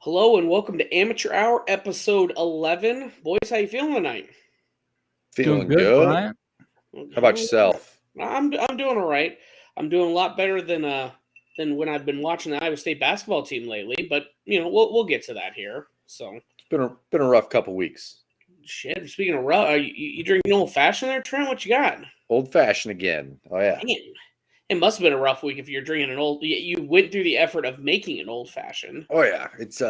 Hello and welcome to Amateur Hour, episode 11. Boys, how you feeling tonight? Doing Feeling good, good. Bryant. How about yourself? I'm doing all right. I'm doing a lot better than when I've been watching the Iowa State basketball team lately. But we'll get to that here. So It's been a rough couple weeks. shit. Speaking of rough, you drinking old fashioned there, Trent? What you got? Old fashioned again. Oh yeah. Man, it must have been a rough week if you're drinking an old. You went through the effort of making an old fashioned. Oh yeah. It's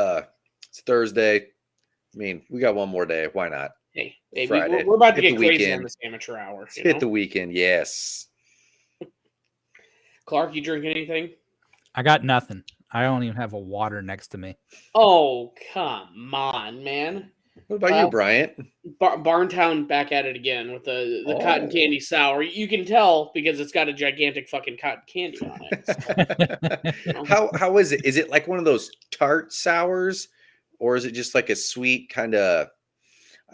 Thursday. I mean, we got one more day. Why not? Hey, Friday. we're about to Hit get the crazy weekend. on this Amateur Hour. Let's hit the weekend. Yes. Clark, you drink anything? I got nothing. I don't even have a water next to me. Oh, come on, man. What about you, Bryant? Barntown back at it again with the cotton candy sour. You can tell because it's got a gigantic fucking cotton candy on it. So, How is it? Is it like one of those tart sours, or is it just like a sweet kind of?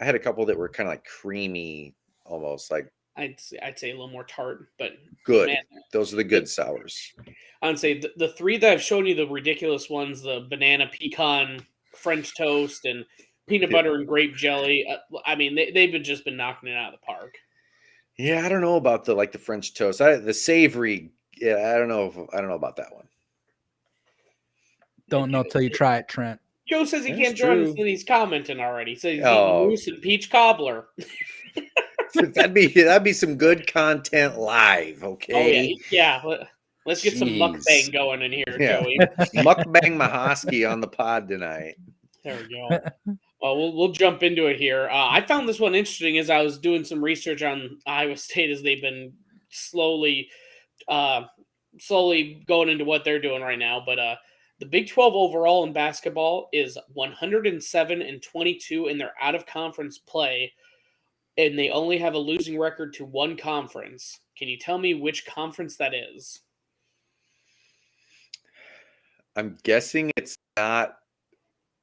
I had a couple that were kind of like creamy, almost like I'd say a little more tart, but good. man, Those are the good sours. I would say the three that I've shown you, the ridiculous ones, the banana pecan French toast and peanut butter and grape jelly. I mean, they've just been knocking it out of the park. Yeah, I don't know about the French toast. The savory. Yeah, I don't know about that one. Don't know till you try it, Trent. Joe says he That's can't join us, true. and he's commenting already. He says he's eating moose and peach cobbler. That'd be some good content live. Okay. Oh yeah. Let's get some mukbang going in here, Joey. Mukbang Mahoski on the pod tonight. There we go. Well, we'll jump into it here. I found this one interesting as I was doing some research on Iowa State as they've been slowly going into what they're doing right now. But the Big 12 overall in basketball is 107-22 in their out of conference play, and they only have a losing record to one conference. Can you tell me which conference that is? I'm guessing it's not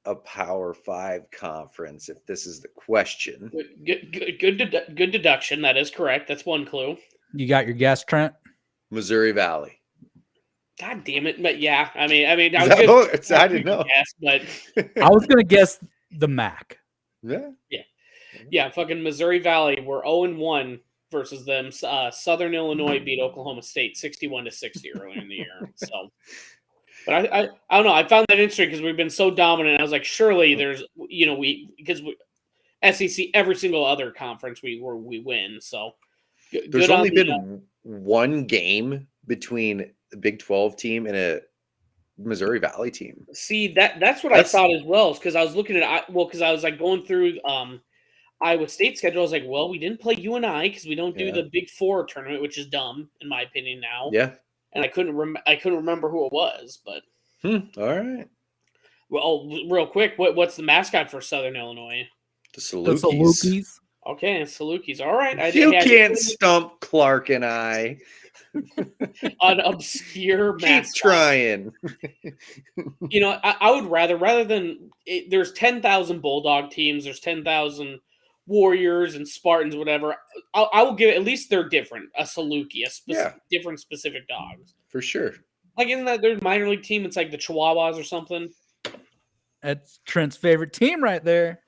a Power 5 conference, if this is the question. Good deduction. That is correct. That's one clue. You got your guess, Trent? Missouri Valley. God damn it! But yeah, I mean, I didn't know. Guess, but I was gonna guess the MAC. Yeah. Fucking Missouri Valley. We're 0-1 versus them. Southern Illinois beat Oklahoma State 61-60 earlier in the year. So. But I don't know. I found that interesting because we've been so dominant. I was like, surely there's, because SEC, every single other conference we win. So there's only been one game between the Big 12 team and a Missouri Valley team. See, that's what I thought as well. Because I was looking at because I was like going through Iowa State schedule. I was like, well, we didn't play UNI because we don't do the Big Four tournament, which is dumb in my opinion now. Yeah. And I couldn't remember who it was, but all right. Well, real quick, what's the mascot for Southern Illinois? The Salukis. Okay, Salukis. All right. You can't stump Clark and I. An obscure mascot. Keep trying. I would rather than there's 10,000 Bulldog teams. There's 10,000 Warriors and Spartans, whatever. I will give it, at least they're different. A Saluki, different specific dogs. For sure. Like, isn't that their minor league team? It's like the Chihuahuas or something. That's Trent's favorite team right there.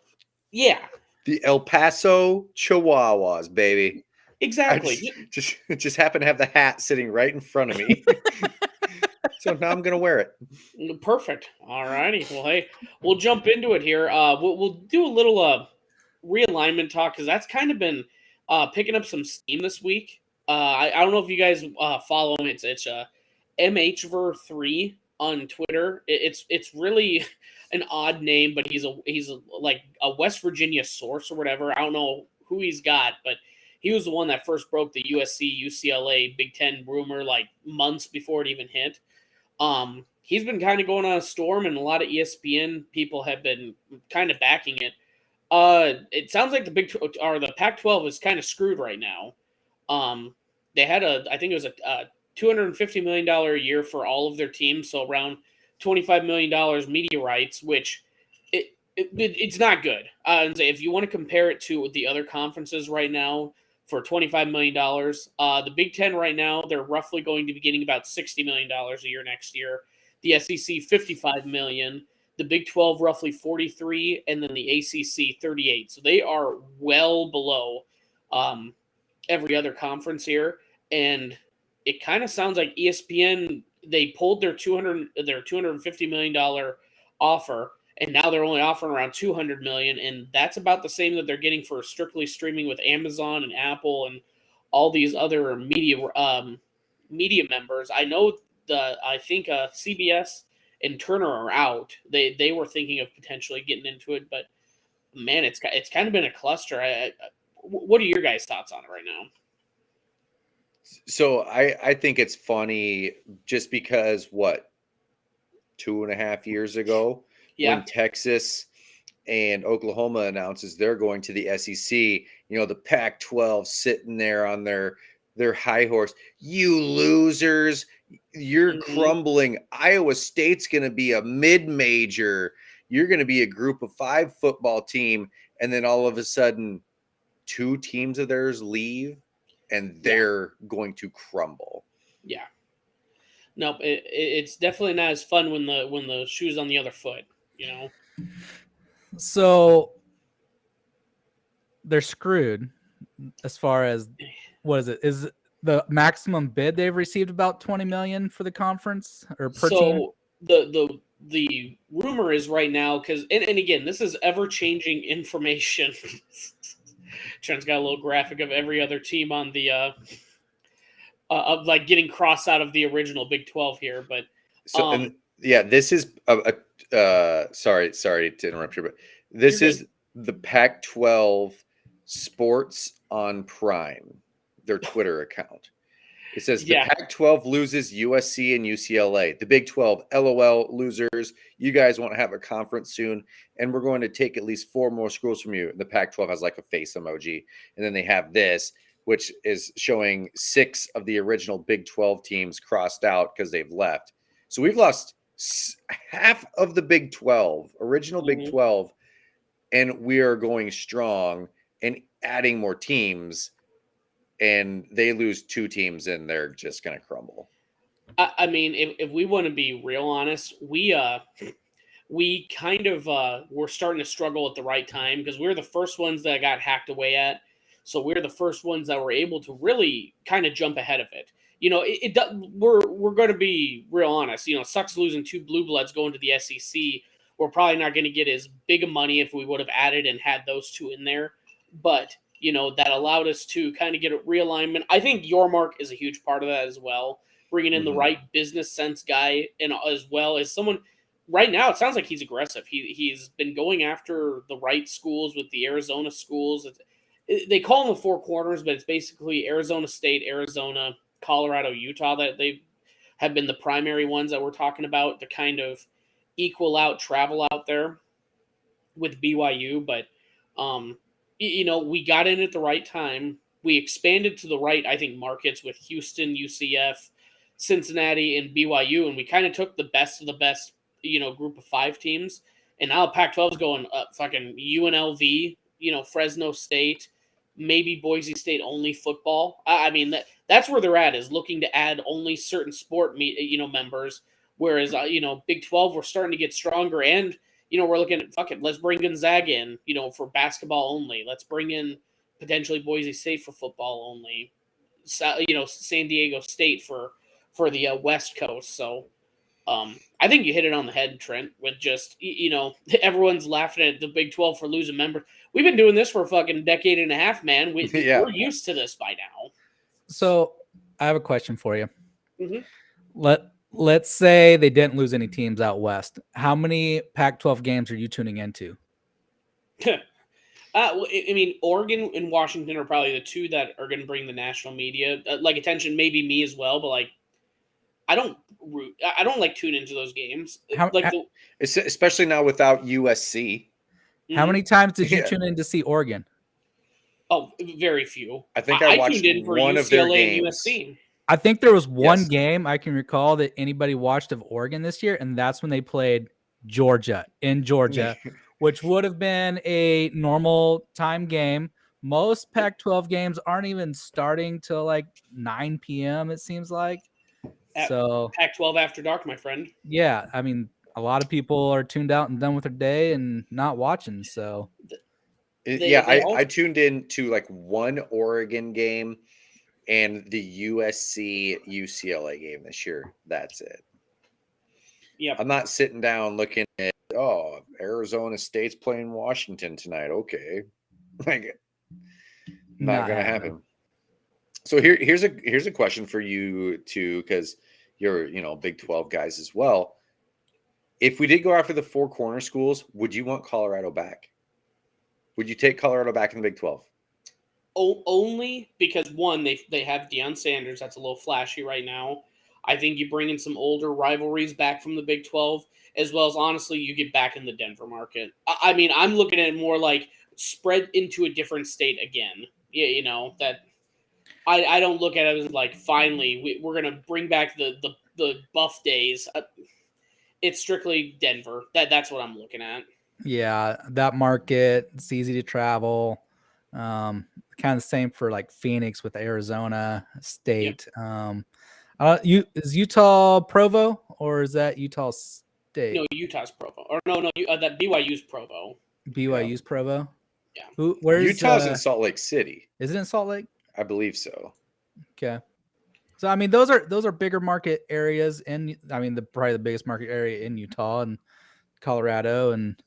Yeah. The El Paso Chihuahuas, baby. Exactly. I just happen to have the hat sitting right in front of me. So now I'm going to wear it. Perfect. All righty. Well, hey, we'll jump into it here. We'll do a little realignment talk because that's kind of been picking up some steam this week. I don't know if you guys follow him. It's MHver3 on Twitter. It's really an odd name, but he's like a West Virginia source or whatever. I don't know who he's got, but he was the one that first broke the USC UCLA Big Ten rumor like months before it even hit. He's been kind of going on a storm, and a lot of ESPN people have been kind of backing it. It sounds like the Pac-12 is kind of screwed right now. They had I think it was a $250 million a year for all of their teams, so around $25 million media rights, which it's not good. And if you want to compare it to the other conferences right now for $25 million, the Big Ten right now, they're roughly going to be getting about $60 million a year next year. The SEC, $55 million. the Big 12 roughly 43, and then the ACC 38. So they are well below every other conference here, and it kind of sounds like ESPN, they pulled their $250 million offer, and now they're only offering around $200 million, and that's about the same that they're getting for strictly streaming with Amazon and Apple and all these other media members. I know I think CBS and Turner are out. They were thinking of potentially getting into it, but man, it's kind of been a cluster. What are your guys' thoughts on it right now? So I think it's funny just because 2.5 years ago, when Texas and Oklahoma announces they're going to the SEC, the Pac-12 sitting there on their high horse. You losers, you're crumbling. Iowa State's going to be a mid-major. You're going to be a group of 5 football team, and then all of a sudden 2 teams of theirs leave and they're going to crumble. Yeah. Nope, it's definitely not as fun when the shoe's on the other foot, So they're screwed as far as what is it? Is the maximum bid they've received about $20 million for the conference or per team? So the rumor is right now, because and again, this is ever changing information. Trent's got a little graphic of every other team on the of like getting crossed out of the original Big 12 here, but this is sorry to interrupt you, but this is the Pac-12 Sports on Prime, their Twitter account. It says the Pac-12 loses USC and UCLA. The Big 12, LOL, losers. You guys won't have a conference soon, and we're going to take at least 4 more schools from you. The Pac-12 has like a face emoji, and then they have this, which is showing 6 of the original Big 12 teams crossed out because they've left. So we've lost half of the Big 12, original Big 12, and we are going strong and adding more teams. And they lose 2 teams, and they're just going to crumble. I mean, if we want to be real honest, we kind of were starting to struggle at the right time because we were the first ones that got hacked away at. So we're the first ones that were able to really kind of jump ahead of it. We're going to be real honest. Sucks losing 2 blue bloods going to the SEC. We're probably not going to get as big of money if we would have added and had those 2 in there, but that allowed us to kind of get a realignment. I think Yormark is a huge part of that as well, bringing in the right business sense guy, and as well as someone. Right now, it sounds like he's aggressive. He's been going after the right schools with the Arizona schools. They call them the 4 corners, but it's basically Arizona State, Arizona, Colorado, Utah that they have been the primary ones that we're talking about to kind of equal out travel out there with BYU. But we got in at the right time. We expanded to the right, I think, markets with Houston, UCF, Cincinnati, and BYU, and we kind of took the best of the best, group of 5 teams. And now Pac-12 is going fucking UNLV, Fresno State, maybe Boise State only football. I mean, that's where they're at, is looking to add only certain sport members. Whereas Big 12, we're starting to get stronger, and we're looking at let's bring Gonzaga in, for basketball only. Let's bring in potentially Boise State for football only. San Diego State for the West Coast. So I think you hit it on the head, Trent, with just, everyone's laughing at the Big 12 for losing members. We've been doing this for a fucking decade and a half, man. We're used to this by now. So I have a question for you. Mm-hmm. Let's say they didn't lose any teams out west. How many Pac-12 games are you tuning into? Well, I mean, Oregon and Washington are probably the 2 that are going to bring the national media attention. Maybe me as well, but I don't tune into those games. Especially now without USC. How many times did you tune in to see Oregon? Oh, very few. I think I watched tuned in for one UCLA of their and games. USC. I think there was one game I can recall that anybody watched of Oregon this year, and that's when they played Georgia in Georgia, which would have been a normal time game. Most Pac-12 games aren't even starting till 9 p.m., it seems like. So Pac-12 after dark, my friend. Yeah, I mean, a lot of people are tuned out and done with their day and not watching. So I tuned in to like one Oregon game and the USC UCLA game this year. That's it. Yeah, I'm not sitting down looking at Arizona State's playing Washington tonight. Okay, like not gonna happen. So here's a question for you too, because you're Big 12 guys as well. If we did go after the four corner schools, would you want Colorado back? Would you take Colorado back in the Big 12? Only because one, they have Deion Sanders. That's a little flashy right now. I think you bring in some older rivalries back from the Big 12, as well as honestly, you get back in the Denver market. I mean, I'm looking at it more like spread into a different state again. Yeah, that I don't look at it as like finally we're gonna bring back the Buff days. It's strictly Denver. That's what I'm looking at. Yeah, that market, it's easy to travel. Kind of the same for like Phoenix with Arizona State. Yep. Is Utah Provo or is that Utah State? No, Utah's Provo. Or no, that BYU's Provo. BYU's Provo. Yeah. Where's Utah's in Salt Lake City? Is it in Salt Lake? I believe so. Okay. So I mean, those are bigger market areas, and I mean probably the biggest market area in Utah and Colorado and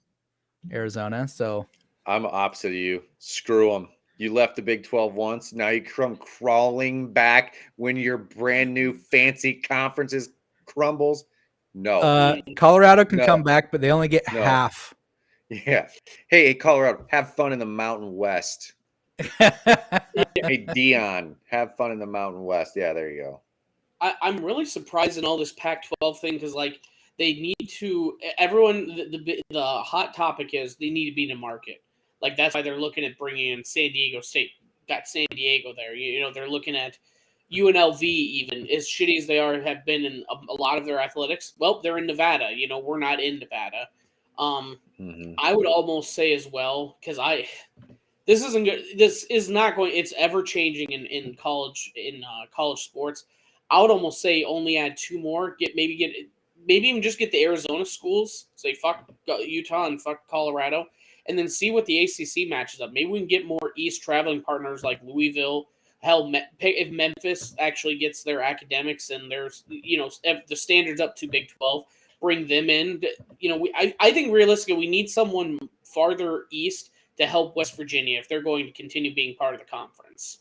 Arizona. So I'm opposite of you. Screw them. You left the Big 12 once. Now you come crawling back when your brand new fancy conferences crumbles. No. Colorado can come back, but they only get half. Yeah. Hey, Colorado, have fun in the Mountain West. Hey, Dion, have fun in the Mountain West. Yeah, there you go. I'm really surprised in all this Pac-12 thing because, like, they need to – everyone – the hot topic is they need to be in a market. Like, that's why they're looking at bringing in San Diego State. Got San Diego there. They're looking at UNLV even. As shitty as they have been in a lot of their athletics, well, they're in Nevada. We're not in Nevada. I would almost say as well because this isn't good. This is not going. It's ever changing in college sports. I would almost say only add two more. Maybe even just get the Arizona schools. Say fuck Utah and fuck Colorado, and then see what the ACC matches up. Maybe we can get more East traveling partners like Louisville. Hell, if Memphis actually gets their academics and there's the standards up to Big 12, bring them in. I think realistically we need someone farther east to help West Virginia if they're going to continue being part of the conference.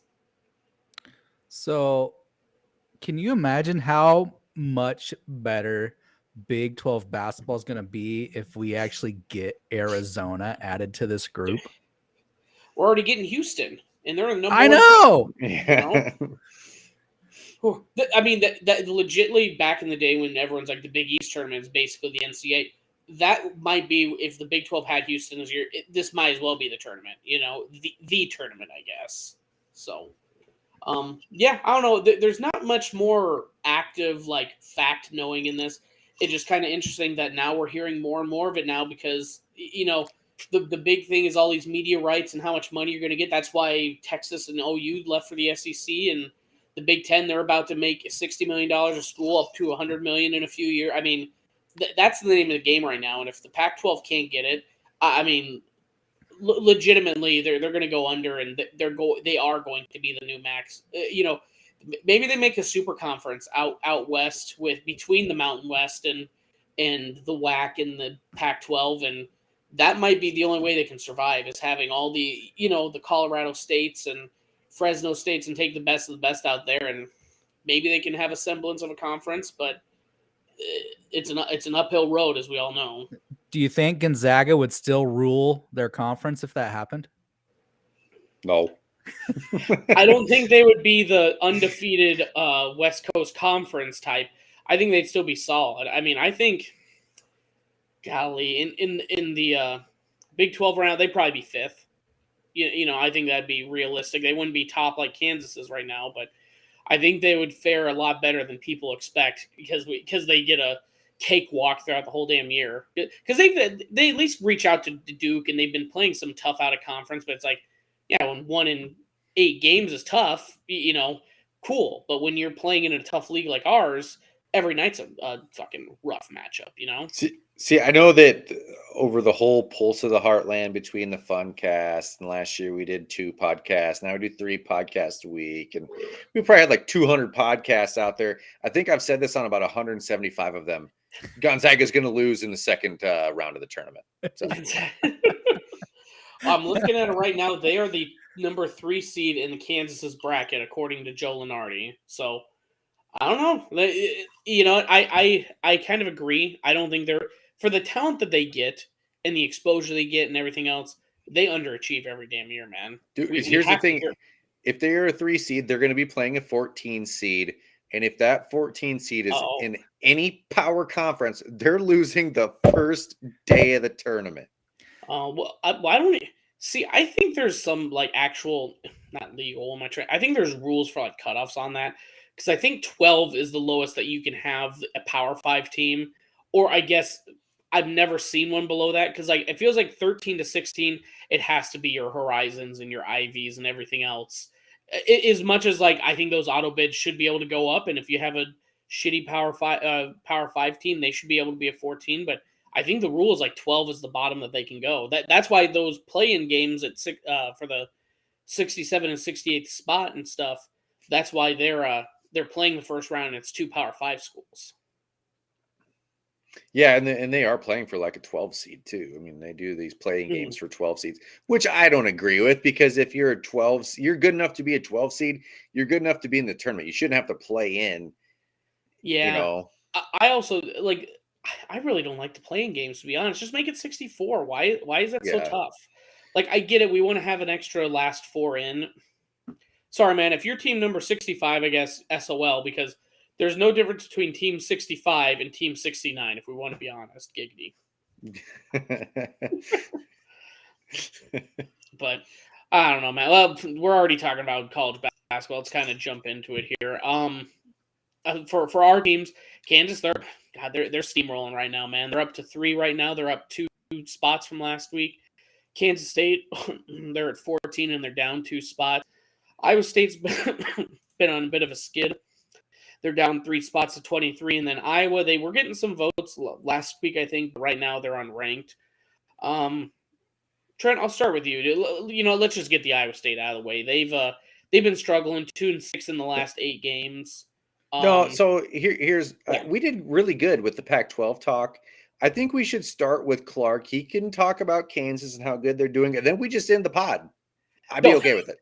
So, can you imagine how much better Big 12 basketball is going to be if we actually get Arizona added to this group? We're already getting Houston, and they're in the number I know. I mean, that legitimately back in the day when everyone's like the Big East tournament is basically the NCAA. That might be if the Big 12 had Houston this year. This might as well be the tournament. The tournament, I guess. So, I don't know. There's not much more active like fact knowing in this. It's just kind of interesting that now we're hearing more and more of it now because the big thing is all these media rights and how much money you're going to get. That's why Texas and OU left for the SEC and the Big Ten. They're about to make $60 million a school up to $100 million in a few years. I mean, that's the name of the game right now. And if the Pac-12 can't get it, I mean, legitimately, they're going to go under, and they are going to be the new max. Maybe they make a super conference out west between the Mountain West and the WAC and the Pac-12, and that might be the only way they can survive is having all the the Colorado states and Fresno states and take the best of the best out there, and maybe they can have a semblance of a conference, but it's an uphill road, as we all know. Do you think Gonzaga would still rule their conference if that happened? No. I don't think they would be the undefeated West Coast Conference type. I think they'd still be solid. I mean, I think, golly, in the Big 12 round, they'd probably be fifth. I think that'd be realistic. They wouldn't be top like Kansas is right now, but I think they would fare a lot better than people expect because they get a cakewalk throughout the whole damn year. Because they at least reach out to Duke, and they've been playing some tough out of conference, but it's like, yeah, when 1 in 8 games is tough, cool. But when you're playing in a tough league like ours, every night's a fucking rough matchup, you know? See, I know that over the whole Pulse of the Heartland between the Fun Cast and last year we did 2 podcasts. Now we do 3 podcasts a week. And we probably had like 200 podcasts out there. I think I've said this on about 175 of them. Gonzaga's going to lose in the second round of the tournament. So. I'm looking at it right now. They are the number 3 seed in Kansas's bracket, according to Joe Lenardi. So I don't know. You know, I kind of agree. I don't think they're for the talent that they get and the exposure they get and everything else. They underachieve every damn year, man. Dude, here's the thing: if they're a 3 seed, they're going to be playing a 14 seed, and if that 14 seed is in any power conference, they're losing the first day of the tournament. Well, why don't we see? I think there's some like actual, not legal. I think there's rules for like cutoffs on that. Because I think 12 is the lowest that you can have a Power 5 team. Or I guess I've never seen one below that. Because like it feels like 13 to 16, it has to be your Horizons and your IVs and everything else. As much as like I think those auto bids should be able to go up. And if you have a shitty Power 5 team, they should be able to be a 14. But I think the rule is like 12 is the bottom that they can go. That's why those play-in games at for the 67 and 68th spot and stuff. That's why they're playing the first round. And it's 2 Power 5 schools. Yeah, and they are playing for like a 12 seed too. I mean, they do these playing games for 12 seeds, which I don't agree with because if you're a 12, you're good enough to be a 12 seed. You're good enough to be in the tournament. You shouldn't have to play in. Yeah, you know. I also like. I really don't like the playing games, to be honest. Just make it 64. Why is that so tough? Like, I get it. We want to have an extra last 4 in. Sorry, man. If you're team number 65, I guess SOL, because there's no difference between team 65 and team 69, if we want to be honest. Giggity. But I don't know, man. Well, we're already talking about college basketball. Let's kind of jump into it here. For our teams, Kansas, they're steamrolling right now, man. They're up to 3 right now. They're up 2 spots from last week. Kansas State, they're at 14 and they're down 2 spots. Iowa State's been on a bit of a skid. They're down 3 spots to 23, and then Iowa, they were getting some votes last week, I think. But right now, they're unranked. Trent, I'll start with you. You know, let's just get the Iowa State out of the way. They've been struggling 2-6 in the last 8 games. No, so here's we did really good with the Pac-12 talk. I think we should start with Clark. He can talk about Kansas and how good they're doing, and then we just end the pod. I'd be okay with it.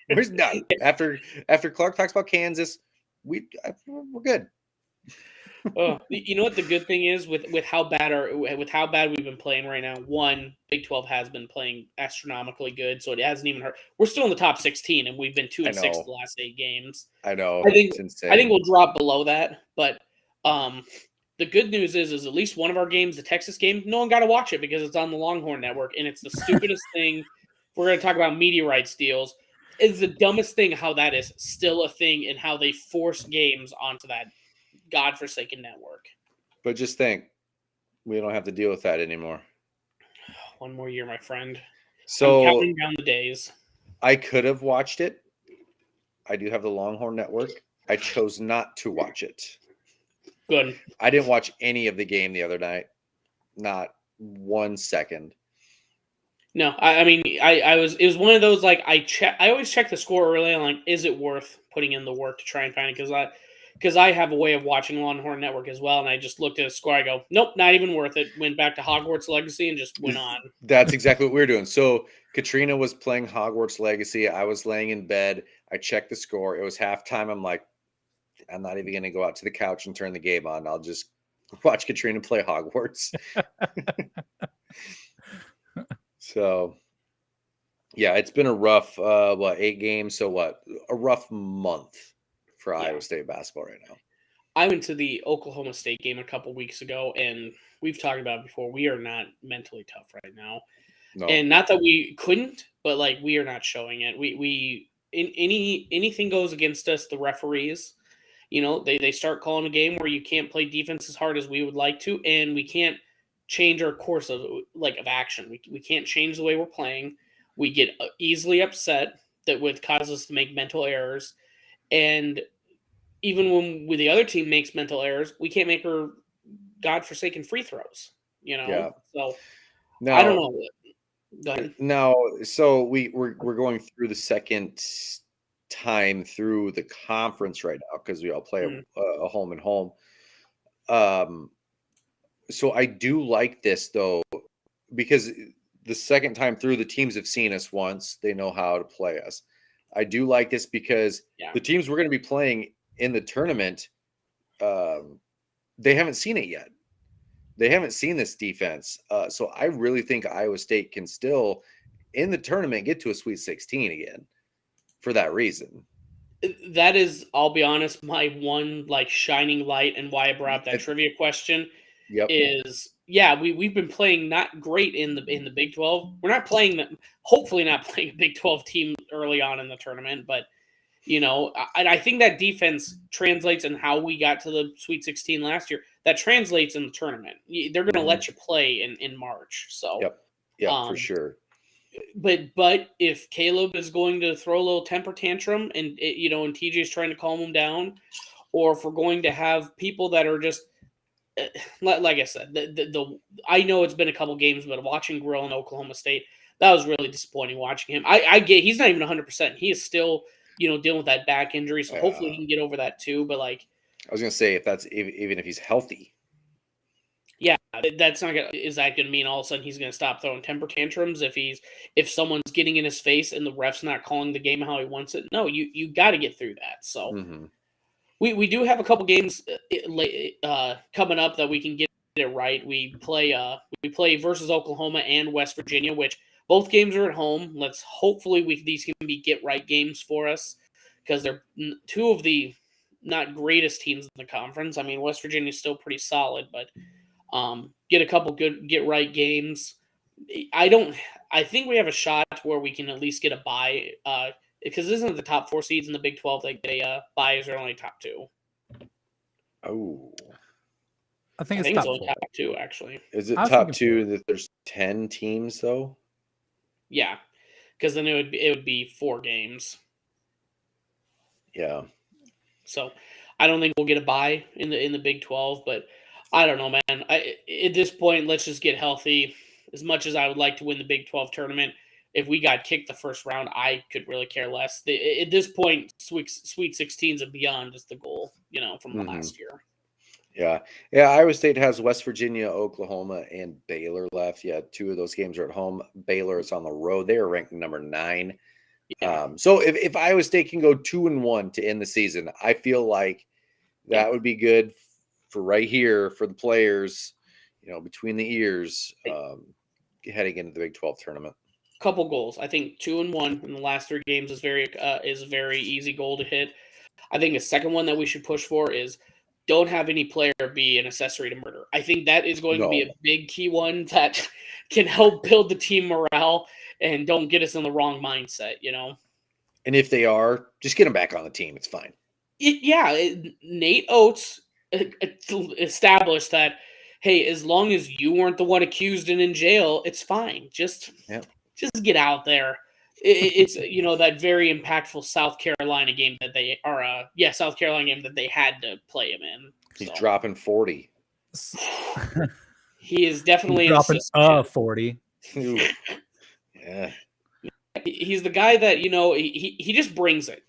We're done after Clark talks about Kansas. We're good. You know what the good thing is with how bad we've been playing right now. One, Big 12 has been playing astronomically good, so it hasn't even hurt. We're still in the top 16, and we've been 2-6 the last 8 games. I know. I think we'll drop below that, but the good news is at least one of our games, the Texas game, no one got to watch it because it's on the Longhorn Network, and it's the stupidest thing. If we're going to talk about media rights deals. It's the dumbest thing how that is still a thing and how they force games onto that godforsaken network. But just think, we don't have to deal with that anymore. One more year, my friend. So I'm counting down the days. I could have watched it. I do have the Longhorn Network. I chose not to watch it. Good. I didn't watch any of the game the other night. Not 1 second. No, I mean, it was one of those, like, I always check the score early and, like, is it worth putting in the work to try and find it? Because I have a way of watching Longhorn Network as well, and I just looked at the score, I go, nope, not even worth it. Went back to Hogwarts Legacy and just went on. That's exactly what we were doing. So Katrina was playing Hogwarts Legacy. I was laying in bed. I checked the score. It was halftime. I'm like, I'm not even going to go out to the couch and turn the game on. I'll just watch Katrina play Hogwarts. So, yeah, it's been a rough, 8 games? So a rough month for Iowa State basketball right now. I went to the Oklahoma State game a couple weeks ago, and we've talked about it before. We are not mentally tough right now. No. And not that we couldn't, but, like, we are not showing it. Anything goes against us, the referees, you know, they start calling a game where you can't play defense as hard as we would like to, and we can't change our course of action. We can't change the way we're playing. We get easily upset that would cause us to make mental errors. And even when the other team makes mental errors, we can't make her godforsaken free throws. Yeah. So Now, I don't know. Go ahead. Now, so we're going through the second time through the conference right now because we all play a home and home. So I do like this though, because the second time through, the teams have seen us once; they know how to play us. I do like this because the teams we're going to be playing in the tournament, they haven't seen it yet. They haven't seen this defense. So I really think Iowa State can still, in the tournament, get to a Sweet 16 again for that reason. That is, I'll be honest, my one shining light and why I brought up that trivia question is, we've been playing not great in the Big 12. We're not playing them, hopefully not playing a Big 12 team early on in the tournament, but I think that defense translates in how we got to the Sweet 16 last year. That translates in the tournament. They're going to let you play in March. So, for sure. But if Caleb is going to throw a little temper tantrum and and TJ's trying to calm him down, or if we're going to have people that are just like I said, I know it's been a couple games, but watching Grill in Oklahoma State, that was really disappointing watching him. I get he's not even 100%. He is still dealing with that back injury, so hopefully he can get over that too. But I was gonna say, even if he's healthy. Yeah, that's not gonna. Is that gonna mean all of a sudden he's gonna stop throwing temper tantrums if someone's getting in his face and the ref's not calling the game how he wants it? No, you got to get through that. So we do have a couple games coming up that we can get it right. We play versus Oklahoma and West Virginia, which both games are at home. Let's hopefully these can be get right games for us because they're two of the not greatest teams in the conference. I mean, West Virginia is still pretty solid, but. Get a couple good get right games. I think we have a shot where we can at least get a bye because isn't the top 4 seeds in the Big 12 byes are only top 2. Oh, I think it's only top 2 actually. Is it top 2 that there's 10 teams though? Yeah, because then it would be 4 games. Yeah. So I don't think we'll get a bye in the Big 12, but. I don't know, man. At this point, let's just get healthy. As much as I would like to win the Big 12 tournament, if we got kicked the first round, I could really care less. At this point, Sweet 16s and beyond is the goal, from last year. Yeah. Iowa State has West Virginia, Oklahoma, and Baylor left. Yeah, 2 of those games are at home. Baylor is on the road. They are ranked number 9. Yeah. So if Iowa State can go 2-1 to end the season, I feel like that would be good for right here for the players, between the ears, heading into the Big 12 tournament. Couple goals. I think 2-1 in the last 3 games is a very easy goal to hit. I think a second one that we should push for is don't have any player be an accessory to murder. I think that is going to be a big key one that can help build the team morale and don't get us in the wrong mindset, And if they are, just get them back on the team. It's fine. Nate Oates established that, hey, as long as you weren't the one accused and in jail, it's fine. Just get out there. It's that very impactful South Carolina game that they South Carolina game that they had to play him in. He's dropping 40. He is definitely dropping 40. Yeah. He's the guy that he just brings it.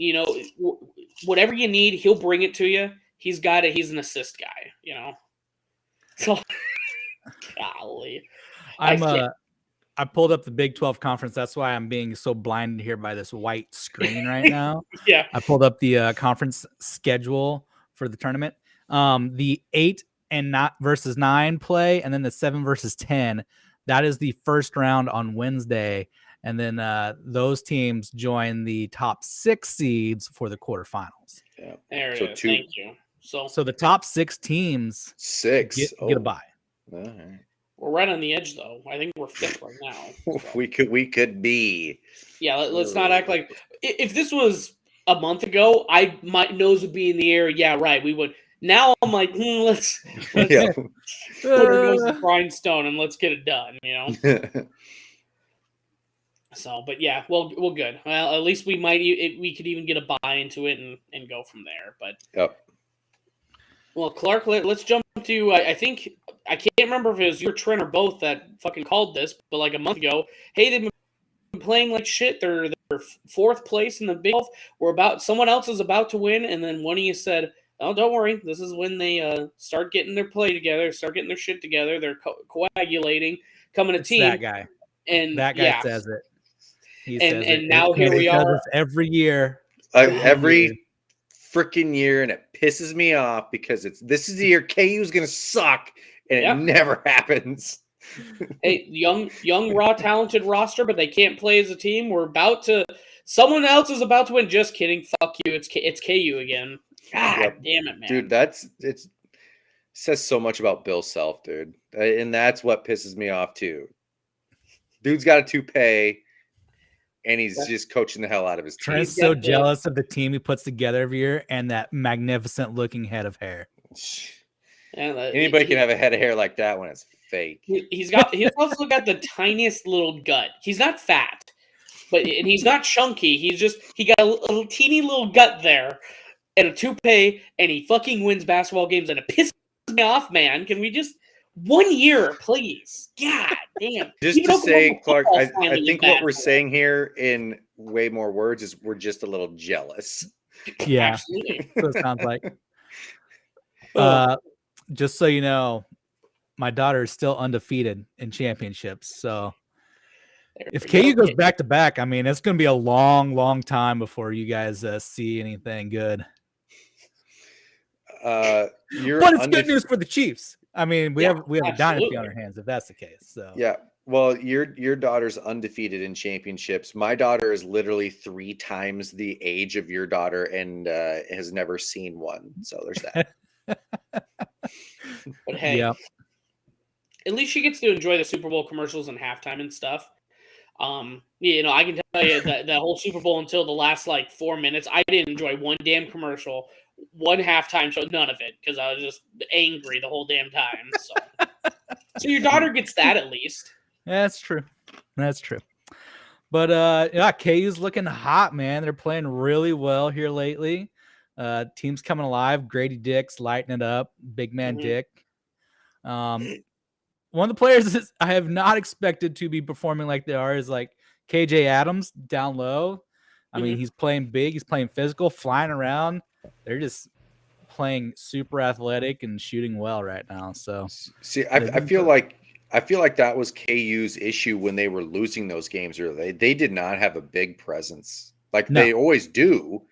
Whatever you need, he'll bring it to you. He's got it. He's an assist guy, So, golly. I pulled up the Big 12 conference. That's why I'm being so blinded here by this white screen right now. Yeah. I pulled up the conference schedule for the tournament. The 8 and not versus 9 play, and then the 7 versus 10. That is the first round on Wednesday. And then those teams join the top 6 seeds for the quarterfinals. Yeah. There it is. Thank you. So the top 6 teams get a bye. All right. We're right on the edge, though. I think we're 5th right now. So. We could be. Yeah, let's not act like if this was a month ago, my nose would be in the air. Yeah, right. We would. Now I'm like, let's put our nose in the grindstone and let's get it done. So, but yeah, well, good. Well, at least we could even get a buy into it and go from there. But Yep. well, Clark, let's jump to. I think I can't remember if it was your Trent or both that fucking called this, but like a month ago, hey, they've been playing like shit. They're fourth place in the Big 12. Someone else is about to win, and then one of you said, "Oh, don't worry. This is when they start getting their play together, start getting their shit together. They're coagulating, coming a team." That guy. And that guy says it. He says it. Now here we are every year. Every freaking year, and it pisses me off because this is the year KU's going to suck, and it never happens. Hey, young, raw, talented roster, but they can't play as a team. Someone else is about to win. Just kidding. Fuck you. It's KU again. God damn it, man. Dude, it says so much about Bill Self, dude. And that's what pisses me off too. Dude's got a toupee, and he's just coaching the hell out of his team. Trent's so jealous of the team he puts together every year and that magnificent looking head of hair. Anybody can have a head of hair like that when it's fake. He's also got the tiniest little gut. He's not fat, and he's not chunky. He got a little teeny little gut there and a toupee, and he fucking wins basketball games, and it pisses me off, man. Can we just 1 year, please? God damn. Just to say, Clark, I think what we're saying here in way more words is we're just a little jealous. Yeah, absolutely. So it sounds like. Just so you know, my daughter is still undefeated in championships. So if KU goes back to back, I mean, it's going to be a long, long time before you guys see anything good. But it's good news for the Chiefs. I mean, we have a dynasty on our hands if that's the case. So yeah, well, your daughter's undefeated in championships. My daughter is literally 3 times the age of your daughter and has never seen one. So there's that. But hey, at least she gets to enjoy the Super Bowl commercials and halftime and stuff. I can tell you that the whole Super Bowl until the last 4 minutes, I didn't enjoy one damn commercial, one halftime show, none of it, because I was just angry the whole damn time. So your daughter gets that at least. That's true. But KU's looking hot, man. They're playing really well here lately. Team's coming alive. Grady Dick's lighting it up. Big man Dick. One of the players I have not expected to be performing like they are is KJ Adams down low. I mean, he's playing big. He's playing physical, flying around. They're just playing super athletic and shooting well right now. So see, I feel like that was KU's issue when they were losing those games early. They did not have a big presence. They always do,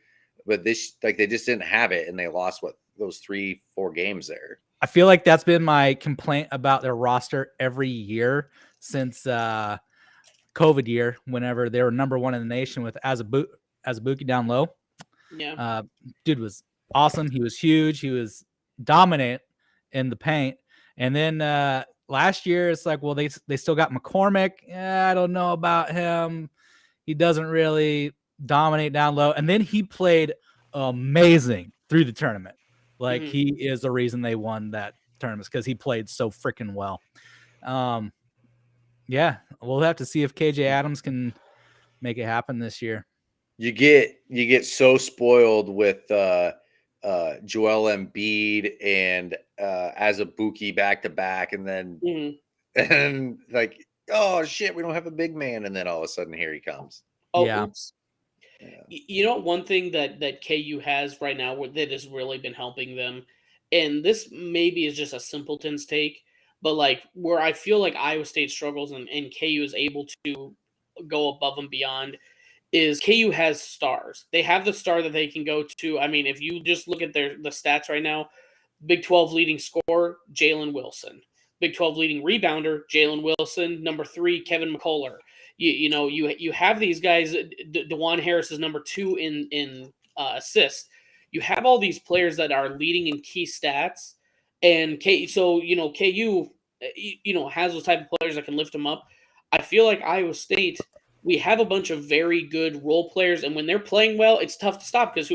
but they just didn't have it, and they lost those 3-4 games there. I feel like that's been my complaint about their roster every year since COVID year, whenever they were number 1 in the nation with Azubuike down low. Yeah. Dude was awesome. He was huge. He was dominant in the paint. And then last year, it's well, they still got McCormick. I don't know about him. He doesn't really dominate down low. And then he played amazing through the tournament. He is the reason they won that tournament because he played so freaking well. Yeah, we'll have to see if KJ Adams can make it happen this year. You get so spoiled with Joel Embiid and Azubuike back to back, and then oh shit, we don't have a big man, and then all of a sudden here he comes. Oh yeah. You know, one thing that KU has right now that has really been helping them, and this maybe is just a simpleton's take, but where I feel like Iowa State struggles and KU is able to go above and beyond is KU has stars. They have the star that they can go to. I mean, if you just look at the stats right now, Big 12 leading scorer, Jalen Wilson. Big 12 leading rebounder, Jalen Wilson. Number 3, Kevin McCullough. You have these guys. DeJuan Harris is number 2 in assists. You have all these players that are leading in key stats, and KU has those type of players that can lift them up. I feel like Iowa State, we have a bunch of very good role players, and when they're playing well, it's tough to stop because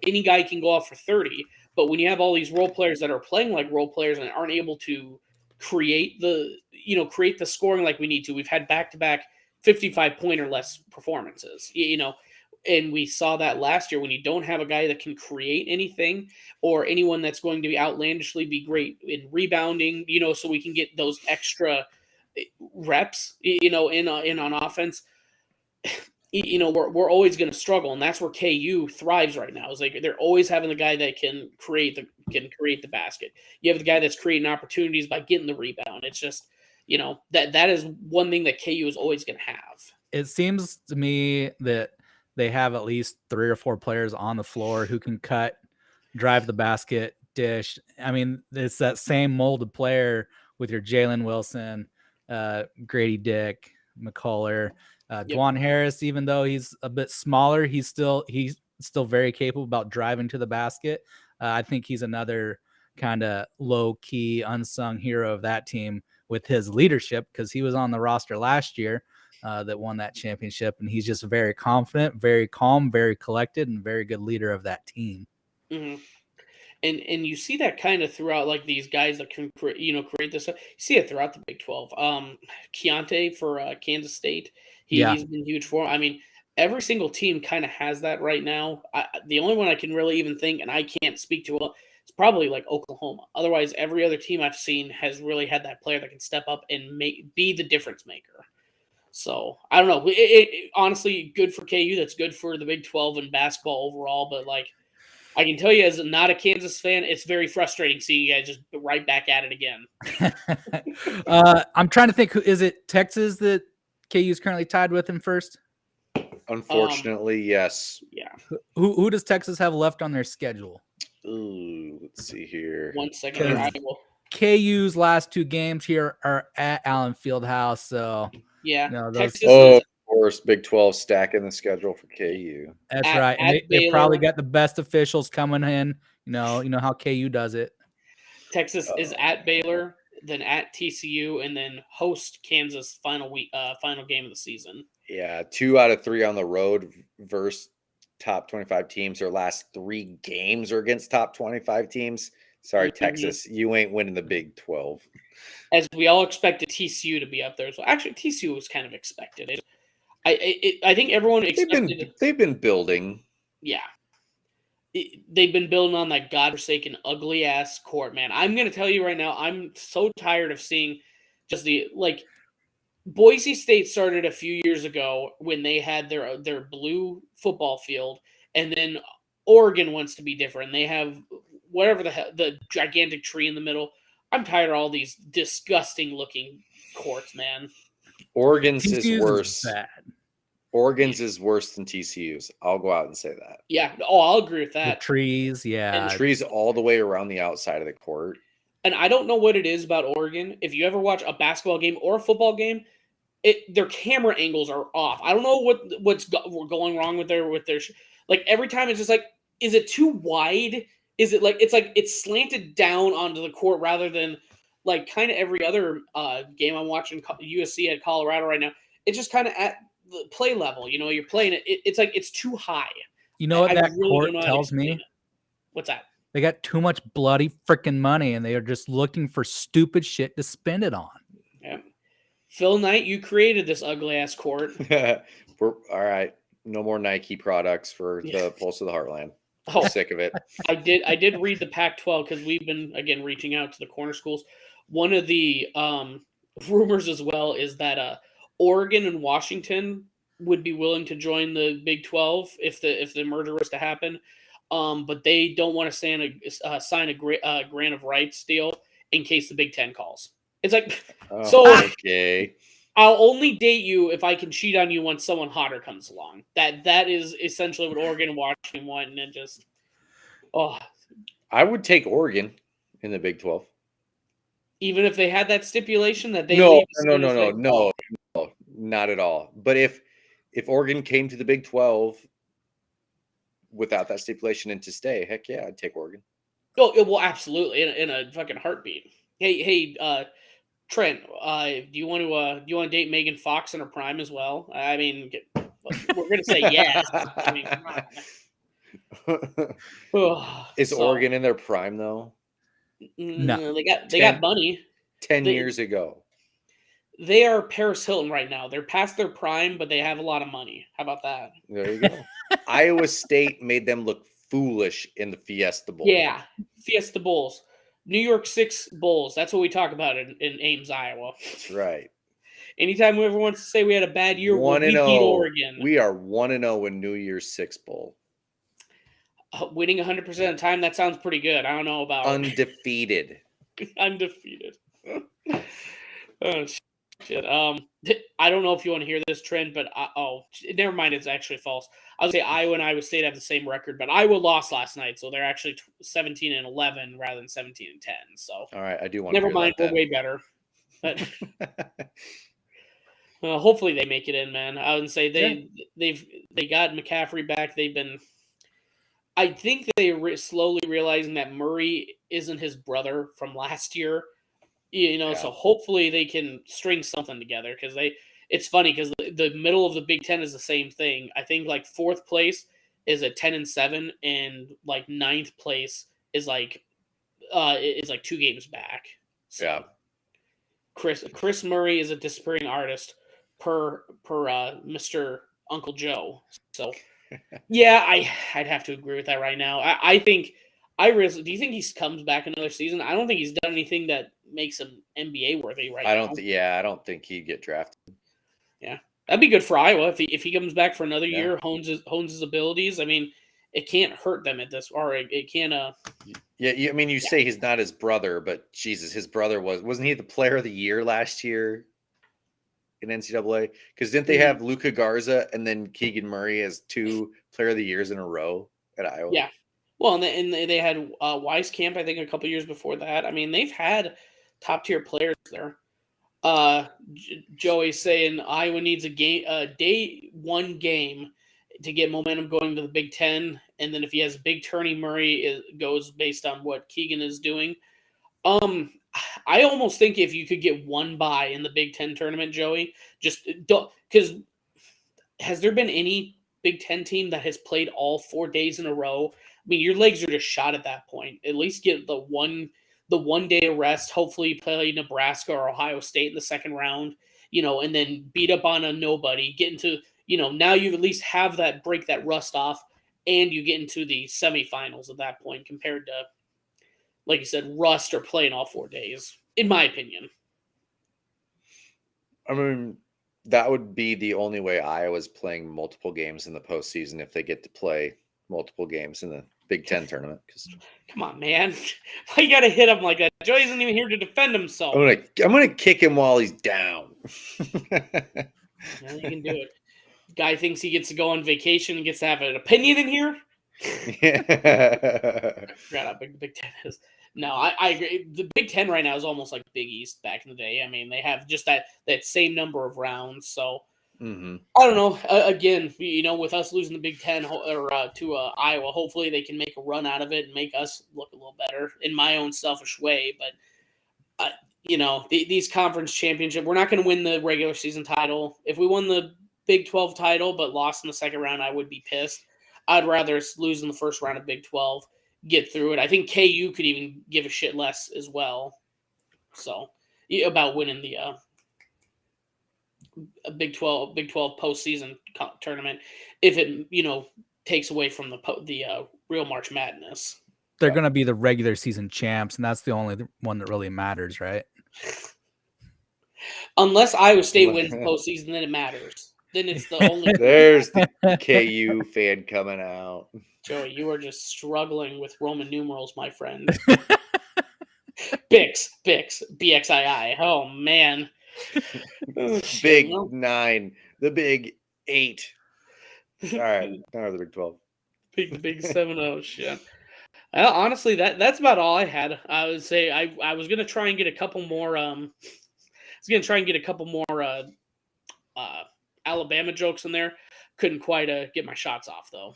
any guy can go off for 30. But when you have all these role players that are playing like role players and aren't able to create the scoring like we need to, we've had back-to-back 55 point or less performances, and we saw that last year when you don't have a guy that can create anything or anyone that's going to be outlandishly be great in rebounding, so we can get those extra reps, in on offense. We're always going to struggle, and that's where KU thrives right now. Is like they're always having the guy that can create the basket. You have the guy that's creating opportunities by getting the rebound. It's just that is one thing that KU is always going to have. It seems to me that they have at least 3 or 4 players on the floor who can cut, drive the basket, dish. I mean, it's that same molded player with your Jalen Wilson, Grady Dick, McCullough, Dwan Harris. Even though he's a bit smaller, he's still very capable about driving to the basket. I think he's another kind of low key unsung hero of that team with his leadership, because he was on the roster last year. That won that championship, and he's just very confident, very calm, very collected, and very good leader of that team. Mm-hmm. And you see that kind of throughout, like these guys that can create this stuff. You see it throughout the Big 12. Keontae for Kansas State, he's been huge for him. I mean, every single team kind of has that right now. The only one I can really even think, and I can't speak to, it's probably like Oklahoma. Otherwise, every other team I've seen has really had that player that can step up and be the difference maker. So I don't know. It honestly, good for KU. That's good for the Big 12 and basketball overall. But like, I can tell you, as not a Kansas fan, it's very frustrating seeing you guys just right back at it again. I'm trying to think. Is it Texas that KU is currently tied with in first? Unfortunately, yes. Yeah. Who does Texas have left on their schedule? Ooh, let's see here. 1 second here. I will. KU's last 2 games here are at Allen Fieldhouse, so yeah, Texas. Of course, Big 12 stacking the schedule for KU. That's right, and they probably got the best officials coming in. You know how KU does it. Texas is at Baylor, then at TCU, and then host Kansas final game of the season. Yeah, 2 out of 3 on the road versus top 25 teams. Their last 3 games are against top 25 teams. Sorry, Texas, you ain't winning the Big 12. As we all expected TCU to be up there. So actually, TCU was kind of expected. I think everyone expected. They've been building. Yeah. They've been building on that godforsaken, ugly-ass court, man. I'm going to tell you right now, I'm so tired of seeing just Boise State started a few years ago when they had their blue football field, and then Oregon wants to be different. They have whatever the gigantic tree in the middle. I'm tired of all these disgusting-looking courts, man. Oregon's is worse. Oregon's is worse than TCU's. I'll go out and say that. Yeah. Oh, I'll agree with that. The trees, yeah. And trees all the way around the outside of the court. And I don't know what it is about Oregon. If you ever watch a basketball game or a football game, their camera angles are off. I don't know what's going wrong with their like every time it's just like, is it too wide? Is it like it's slanted down onto the court rather than like kind of every other game I'm watching USC at Colorado right now. It's just kind of at the play level. You're playing it. It's like it's too high. You know what that court tells me? What's that? They got too much bloody freaking money, and they are just looking for stupid shit to spend it on. Yeah. Phil Knight, you created this ugly ass court. We're all right. No more Nike products for the Pulse of the Heartland. I'm sick of it. I did read the Pac-12 because we've been again reaching out to the corner schools. One of the rumors as well is that Oregon and Washington would be willing to join the Big 12 if the merger was to happen, but they don't want to sign a grant of rights deal in case the Big 10 calls. It's like okay. I'll only date you if I can cheat on you once someone hotter comes along. That is essentially what Oregon and Washington want, and it just I would take Oregon in the Big 12. Even if they had that stipulation that they no, not at all. But if Oregon came to the Big 12 without that stipulation and to stay, heck yeah, I'd take Oregon. Oh, well, absolutely, in a fucking heartbeat. Hey, Trent, do you want to date Megan Fox in her prime as well? I mean, we're gonna say yes. I mean, come on. Is Oregon in their prime though? No, they got money. 10 years ago. They are Paris Hilton right now. They're past their prime, but they have a lot of money. How about that? There you go. Iowa State made them look foolish in the Fiesta Bowl. Yeah, Fiesta Bowls. New York 6 Bowls. That's what we talk about in Ames, Iowa. That's right. Anytime whoever wants to say we had a bad year, we beat 1-0. Oregon. We are 1-0 in New Year's Six Bowl. Winning 100% of the time, that sounds pretty good. I don't know about Undefeated. Undefeated. Oh, shit. I don't know if you want to hear this trend, but never mind. It's actually false. I would say Iowa and Iowa State have the same record, but Iowa lost last night, so they're actually 17-11 rather than 17-10. So all right, I do want. Never mind. We're way better. But hopefully they make it in, man. I would say they got McCaffrey back. They've been. I think they slowly realizing that Murray isn't his brother from last year. So hopefully they can string something together because it's funny because the middle of the Big Ten is the same thing. I think like 4th place is at 10-7 and like 9th place is like 2 games back. So yeah. Chris Murray is a disappearing artist per Mr. Uncle Joe. So yeah, I'd have to agree with that right now. I think do you think he comes back another season? I don't think he's done anything that makes him NBA worthy now. I don't think he'd get drafted. Yeah, that'd be good for Iowa if he comes back for another year, hones his abilities. I mean, it can't hurt them at this, or it can't. Yeah, I mean, you say he's not his brother, but Jesus, his brother wasn't he the Player of the Year last year in NCAA? Because didn't they have Luka Garza and then Keegan Murray as 2 Player of the Years in a row at Iowa? Yeah. Well, and they had Weiskamp, I think, a couple years before that. I mean, they've had top-tier players there. Joey's saying Iowa needs a day 1 game to get momentum going to the Big Ten, and then if he has big tourney, Murray goes based on what Keegan is doing. I almost think if you could get 1 bye in the Big Ten tournament, Joey, just don't, because has there been any Big Ten team that has played all 4 days in a row? I mean, your legs are just shot at that point. At least get the one day of rest. Hopefully, play Nebraska or Ohio State in the second round. And then beat up on a nobody. Get into now you at least have that break that rust off, and you get into the semifinals at that point compared to, like you said, rust or playing all 4 days. In my opinion. I mean, that would be the only way Iowa's playing multiple games in the postseason if they get to play multiple games in the Big Ten tournament. Come on, man. Why you got to hit him like that? Joey isn't even here to defend himself. I'm gonna kick him while he's down. Yeah, you can do it. Guy thinks he gets to go on vacation and gets to have an opinion in here. Yeah. I forgot how big the Big Ten is. No, I agree. The Big Ten right now is almost like Big East back in the day. I mean, they have just that same number of rounds. So I don't know. Again, with us losing the Big Ten to Iowa, hopefully they can make a run out of it and make us look a little better in my own selfish way. But these conference championship, we're not going to win the regular season title. If we won the Big 12 title but lost in the second round, I would be pissed. I'd rather lose in the first round of Big 12, get through it. I think KU could even give a shit less as well. So about winning the Big 12 postseason tournament if it takes away from the real March Madness. They're going to be the regular season champs, and that's the only one that really matters, right? Unless Iowa State wins the postseason, then it matters. Then it's the only. There's the KU fan coming out. Joey, you are just struggling with Roman numerals, my friend. Bix, BXII. Oh, man. Big 9, the Big 8. All right, now the Big 12. Big 7-0 shit. Honestly, that's about all I had. I would say I was gonna try and get a couple more. Alabama jokes in there. Couldn't quite get my shots off though.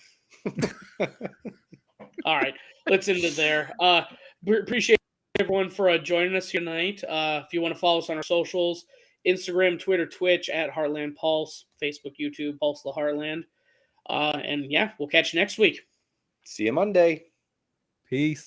All right, let's end it there. Appreciate everyone for joining us here tonight. If you want to follow us on our socials, Instagram, Twitter, Twitch at Heartland Pulse, Facebook, YouTube, Pulse the Heartland. And yeah, we'll catch you next week. See you Monday. Peace.